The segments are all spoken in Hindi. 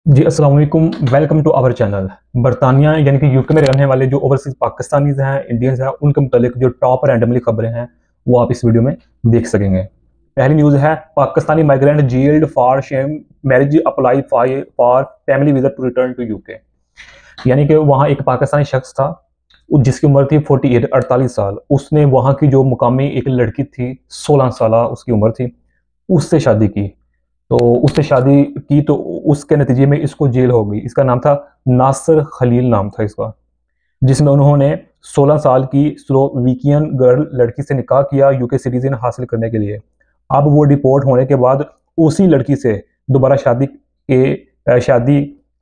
जी अस्सलाम वालेकुम। Welcome to our channel. बरतानिया यानी कि यूके में रहने वाले जो ओवरसीज पाकिस्तानीज हैं, इंडियंस हैं, उनके मुतालिक जो टॉप रैंडमली खबरें हैं वो आप इस वीडियो में देख सकेंगे। पहली न्यूज़ है, Pakistani migrant jailed for sham marriage apply for family visa to return to UK. यानी कि वहाँ एक पाकिस्तानी शख्स था जिसकी उम्र थी 48 साल। उसने वहाँ की जो मुकामी एक लड़की थी, 16 साल उसकी उम्र थी, उससे शादी की। तो उससे शादी की तो उसके नतीजे में इसको जेल हो गई। इसका नाम था नासिर खलील, नाम था इसका, जिसमें उन्होंने 16 साल की स्लोवीकियन गर्ल लड़की से निकाह किया यूके सिटीजन हासिल करने के लिए। अब वो डिपोर्ट होने के बाद उसी लड़की से दोबारा शादी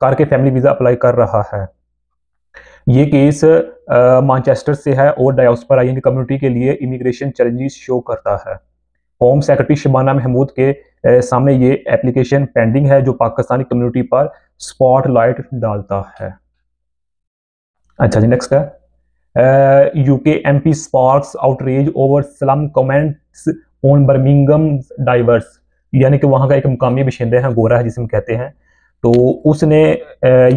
करके फैमिली वीज़ा अप्लाई कर रहा है। ये केस मानचेस्टर से है और डायोस्परा यानी कम्युनिटी के लिए इमिग्रेशन चैलेंजेस शो करता है। होम सेक्रेटरी शबाना महमूद के सामने ये एप्लीकेशन पेंडिंग है, जो पाकिस्तानी कम्युनिटी पर स्पॉटलाइट डालता है। अच्छा जी, नेक्स्ट है, UK MP sparks outreach over slum comments on Birmingham diverse. यानी कि वहाँ का एक मुकामी बाशिंदा है, गोरा है जिसे हम कहते हैं, तो उसने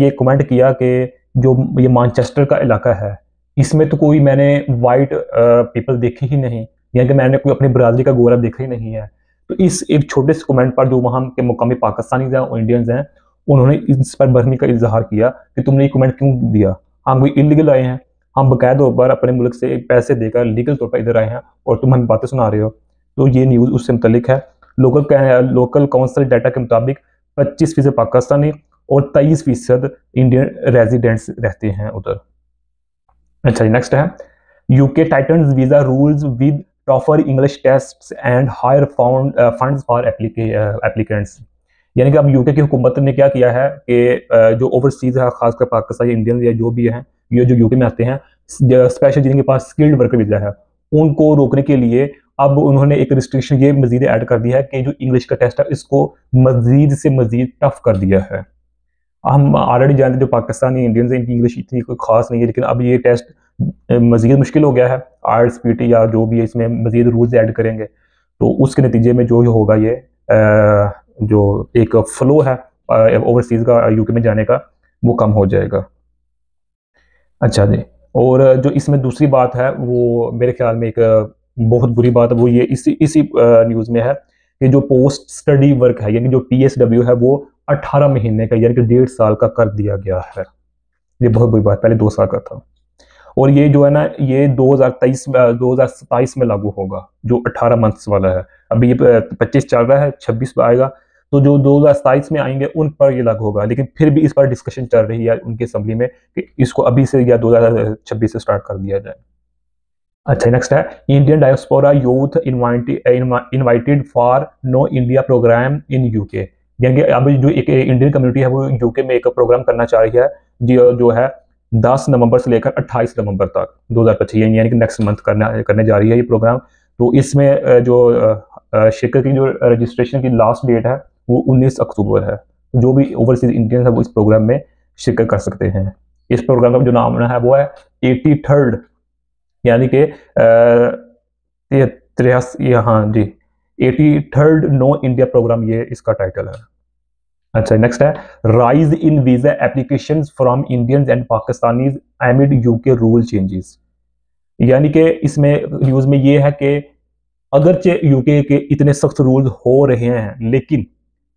ये कमेंट किया कि जो ये मानचेस्टर का इलाका है, इसमें तो कोई मैंने वाइट पीपल देखी ही नहीं, यानी कि मैंने कोई अपनी बरादरी का गोरा देखा ही नहीं है। तो इस एक छोटे से कमेंट पर जो वहाँ के मुकामी पाकिस्तानी हैं और इंडियंस हैं, उन्होंने इस पर बरहमी का इजहार किया कि तुमने ये कमेंट क्यों दिया। हम कोई इलीगल आए हैं, हम बाकायदा तौर पर अपने मुल्क से पैसे देकर लीगल तौर पर इधर आए हैं और तुम हमें बातें सुना रहे हो। तो ये न्यूज़ उससे मुतलिक है। लोकल काउंसिल डाटा के मुताबिक 25% पाकिस्तानी और 23% इंडियन रेजिडेंट्स रहते हैं उधर। अच्छा जी, नेक्स्ट है, UK tightens visa rules with tougher English tests and higher funds for applicants. यानी कि अब यूके की हुकूमत ने क्या किया है कि जो ओवरसीज है, खासकर पाकिस्तानी इंडियन या जो भी हैं, ये जो यूके में आते हैं, स्पेशल जिनके पास स्किल्ड वर्कर वीजा है, उनको रोकने के लिए अब उन्होंने एक रिस्ट्रिक्शन ये मजीद ऐड कर दिया है कि जो इंग्लिश का टेस्ट है इसको मजीद से मजीद टफ कर दिया है। हम ऑलरेडी जानते हैं जो पाकिस्तानी इंडियंस हैं, इनकी इंग्लिश इतनी कोई खास नहीं है, लेकिन अब ये टेस्ट मजीद मुश्किल हो गया है। आर्ट्स पीटी या जो भी है, इसमें मजीद रूल्स ऐड करेंगे, तो उसके नतीजे में जो होगा ये जो एक फ्लो है ओवरसीज़ का यूके में जाने का, वो कम हो जाएगा। अच्छा जी, और जो इसमें दूसरी बात है वो मेरे ख्याल में एक बहुत बुरी बात है, वो ये इसी न्यूज़ में है कि जो पोस्ट स्टडी वर्क है, यानी जो PSW है, वो 18 महीने का यानी कि 1.5 साल का कर दिया गया है। ये बहुत बुरी बात, पहले 2 साल का था। और ये जो है ना, ये 2027 में लागू होगा, जो 18 मंथ्स वाला है। अभी ये 25 चल रहा है, 26 में आएगा, तो जो 2027 में आएंगे उन पर ये लागू होगा। लेकिन फिर भी इस पर डिस्कशन चल रही है उनकी असेंबली में कि इसको अभी से या 2026 से स्टार्ट कर दिया जाए। अच्छा, नेक्स्ट है, Indian diaspora youth invited for know India programme in UK. यानी कि अब जो एक इंडियन कम्युनिटी है वो यूके में एक प्रोग्राम करना चाह रही है, जो है 10 नवंबर से लेकर 28 नवंबर तक 2025, यानी कि नेक्स्ट मंथ करने जा रही है ये प्रोग्राम। तो इसमें जो शिरकत की जो रजिस्ट्रेशन की लास्ट डेट है वो 19 अक्टूबर है। जो भी ओवरसीज इंडियंस है वो इस प्रोग्राम में शिरकत कर सकते हैं। इस प्रोग्राम का जो नाम है वो है 83rd, यानी कि 83, हाँ जी, 83rd नो इंडिया प्रोग्राम, ये इसका टाइटल है। अच्छा, नेक्स्ट है, rise in visa applications from Indians and Pakistanis एमिड UK rule changes. यानी कि इसमें न्यूज़ में ये है कि अगरचे यूके के इतने सख्त रूल हो रहे हैं, लेकिन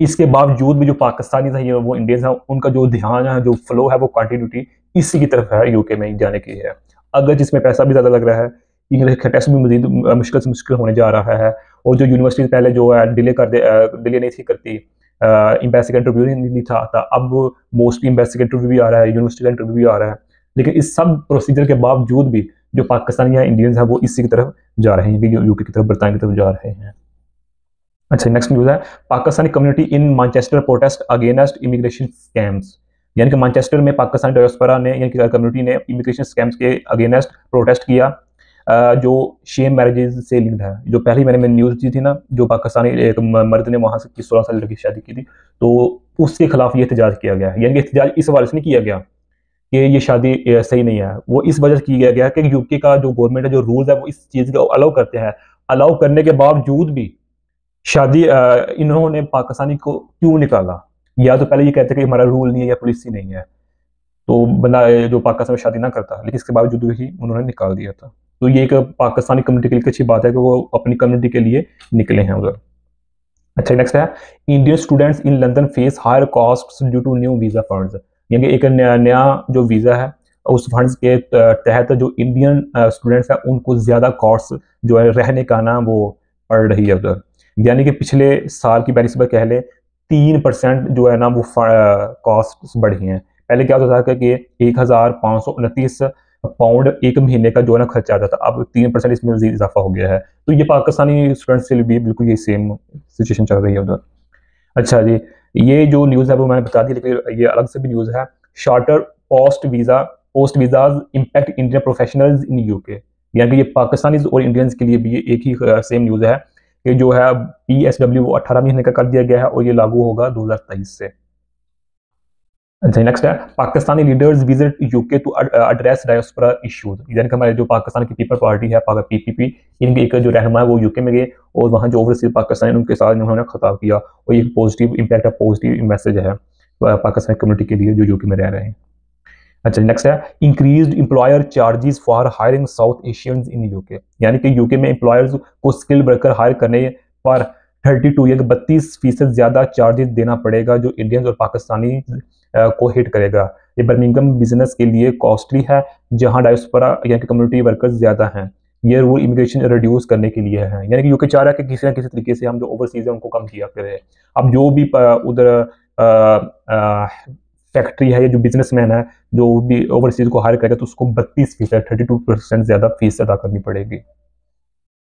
इसके बावजूद भी जो पाकिस्तानी हैं वो इंडियंस हैं, उनका जो ध्यान है, जो फ्लो है, वो कंटिन्यूटी इसी की तरफ है, यूके में जाने की है। अगर जिसमें पैसा भी ज़्यादा लग रहा है, इंग्लिश का टेस्ट भी मजीद मुश्किल से मुश्किल होने जा रहा है, और जो यूनिवर्सिटी पहले जो है डिले नहीं थी करती, एम्बेसी का इंटरव्यू नहीं था आता, अब मोस्टली एम्बेसी का इंटरव्यू भी आ रहा है, यूनिवर्सिटी का इंटरव्यू भी आ रहा है। लेकिन इस सब प्रोसीजर के बावजूद भी जो पाकिस्तानी या इंडियंस हैं वो इसी की तरफ जा रहे हैं, यूके की तरफ, बरतानिया की तरफ जा रहे हैं। अच्छा, नेक्स्ट न्यूज़ है, Pakistani community in Manchester protest against immigration scams. यानी कि मैनचेस्टर में पाकिस्तानी डायस्पोरा ने, यानी कि कम्युनिटी ने इमिग्रेशन स्कैम्स के अगेंस्ट प्रोटेस्ट किया, जो शेम मैरिजेज से लिंक्ड है। जो पहले मैंने न्यूज़ दी थी ना, जो पाकिस्तानी एक मर्द ने वहाँ से 16 साल लड़की की शादी की थी, तो उसके खिलाफ ये एहतजाज किया गया है। यानी कि एहतजाज इस हवाले से नहीं किया गया कि ये शादी सही नहीं है, वो इस वजह से किया गया कि यूके का जो गवर्नमेंट है, जो रूल्स है, वो इस चीज़ को अलाउ करते हैं। अलाउ करने के बावजूद भी शादी इन्होंने पाकिस्तानी को क्यों निकाला, या तो पहले ये कहते कि हमारा रूल नहीं है या पॉलिसी नहीं है, तो बंदा जो पाकिस्तान में शादी ना करता, लेकिन इसके बावजूद ही उन्होंने निकाल दिया था। तो ये एक पाकिस्तानी कम्युनिटी के लिए अच्छी बात है कि वो अपनी कम्युनिटी के लिए निकले हैं उधर। अच्छा, नेक्स्ट है, Indian students in London face higher costs due to new visa funds. यानी एक नया जो वीज़ा है उस फंड्स के तहत जो इंडियन स्टूडेंट्स हैं उनको ज़्यादा कॉस्ट जो है रहने का ना वो पड़ रही है उधर। यानी कि पिछले साल की बनस्बत कह लें 3% जो है ना वो कॉस्ट बढ़ी हैं। पहले क्या होता था कि 1529 पाउंड एक महीने का जो है ना खर्चा आता था, अब 3% इसमें मजीद इजाफा हो गया है। तो ये पाकिस्तानी स्टूडेंट्स के लिए भी बिल्कुल ये सेम सिचुएशन चल रही है उधर। अच्छा जी, ये जो न्यूज़ है वो मैंने बता दी, लेकिन ये अलग से भी न्यूज़ है। Shorter post visas impact Indian professionals इन यूके। यानी कि ये पाकिस्तानी और इंडियंस के लिए भी ये एक ही सेम न्यूज़ है कि जो है PSW वो 18 महीने का कर दिया गया है और ये लागू होगा 2023 से। अच्छा, नेक्स्ट है, Pakistani leaders visit UK to address diaspora issues. यानी कि हमारे जो पाकिस्तान की पीपल पार्टी है PPP, इनके एक जो रहनुमा है वो यूके में गए और वहाँ जो ओवरसीज पाकिस्तानी उनके साथ उन्होंने खिताब किया और ये पॉजिटिव इम्पैक्ट है, पॉजिटिव मैसेज है पाकिस्तानी कम्युनिटी के लिए जो यूके में रह रहे हैं। अच्छा, नेक्स्ट है, increased employer charges for hiring south Asians in UK. यानी कि यूके में एम्प्लॉयर्स को स्किल वर्कर हायर करने पर 32% ज़्यादा चार्जेस देना पड़ेगा जो इंडियंस और पाकिस्तानी को हिट करेगा। ये बर्मिंघम बिजनेस के लिए कॉस्टली है जहां डायस्पोरा यानी कि कम्युनिटी वर्कर्स ज़्यादा हैं। ये रूल इमिग्रेशन रिड्यूस करने के लिए है, यानी कि यूके चाह रहा है कि किसी ना किसी तरीके से हम जो ओवरसीज है उनको कम किया करें। अब जो भी उधर फैक्ट्री है या जो बिजनेसमैन है जो भी ओवरसीज को हायर करेगा तो उसको 32% 32% ज़्यादा फीस अदा करनी पड़ेगी।